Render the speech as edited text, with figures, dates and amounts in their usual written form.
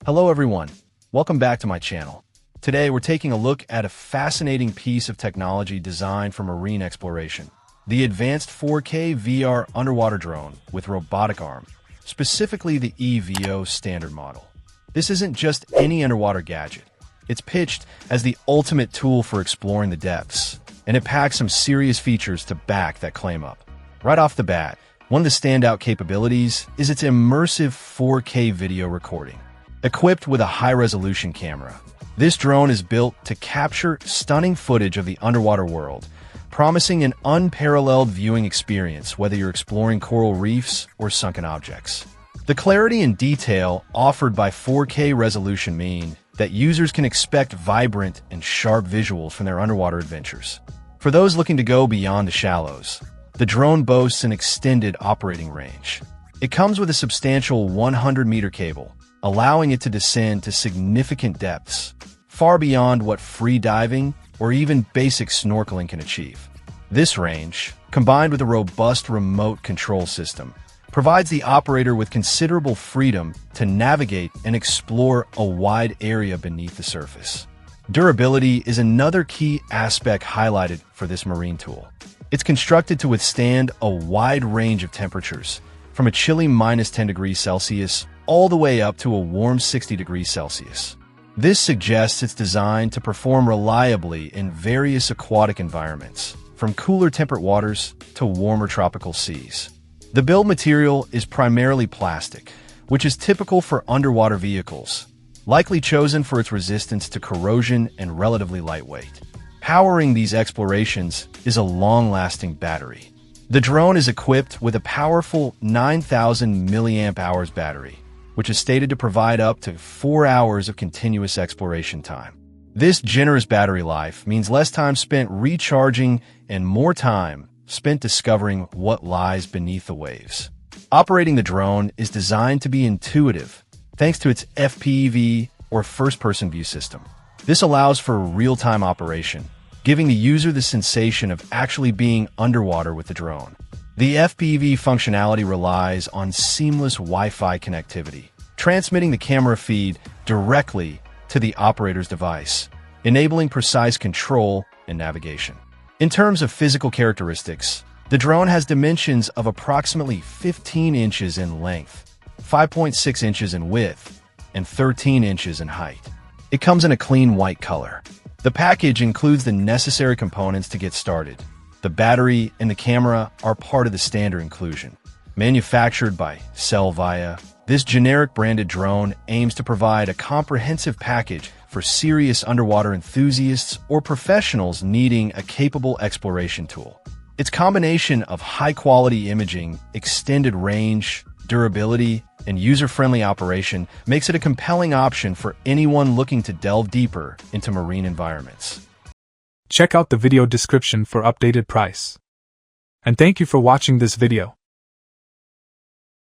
Hello everyone, welcome back to my channel. Today we're taking a look at a fascinating piece of technology designed for marine exploration. The advanced 4K VR underwater drone with robotic arm, specifically the EVO standard model. This isn't just any underwater gadget. It's pitched as the ultimate tool for exploring the depths, and it packs some serious features to back that claim up. Right off the bat, one of the standout capabilities is its immersive 4K video recording. Equipped with a high-resolution camera, this drone is built to capture stunning footage of the underwater world, promising an unparalleled viewing experience whether you're exploring coral reefs or sunken objects. The clarity and detail offered by 4K resolution mean that users can expect vibrant and sharp visuals from their underwater adventures. For those looking to go beyond the shallows, the drone boasts an extended operating range. It comes with a substantial 100-meter cable, allowing it to descend to significant depths, far beyond what free diving or even basic snorkeling can achieve. This range, combined with a robust remote control system, provides the operator with considerable freedom to navigate and explore a wide area beneath the surface. Durability is another key aspect highlighted for this marine tool. It's constructed to withstand a wide range of temperatures, from a chilly -10 degrees Celsius all the way up to a warm 60 degrees Celsius. This suggests it's designed to perform reliably in various aquatic environments, from cooler temperate waters to warmer tropical seas. The build material is primarily plastic, which is typical for underwater vehicles, likely chosen for its resistance to corrosion and relatively lightweight. Powering these explorations is a long-lasting battery. The drone is equipped with a powerful 9,000 mAh battery, which is stated to provide up to 4 hours of continuous exploration time. This generous battery life means less time spent recharging and more time spent discovering what lies beneath the waves. Operating the drone is designed to be intuitive thanks to its FPV or first-person view system. This allows for real-time operation, giving the user the sensation of actually being underwater with the drone. The FPV functionality relies on seamless Wi-Fi connectivity, transmitting the camera feed directly to the operator's device, enabling precise control and navigation. In terms of physical characteristics, the drone has dimensions of approximately 15 inches in length, 5.6 inches in width, and 13 inches in height. It comes in a clean white color. The package includes the necessary components to get started. The battery and the camera are part of the standard inclusion. Manufactured by Selvia, this generic branded drone aims to provide a comprehensive package for serious underwater enthusiasts or professionals needing a capable exploration tool. Its combination of high-quality imaging, extended range, durability, and user-friendly operation makes it a compelling option for anyone looking to delve deeper into marine environments. Check out the video description for updated price. And thank you for watching this video.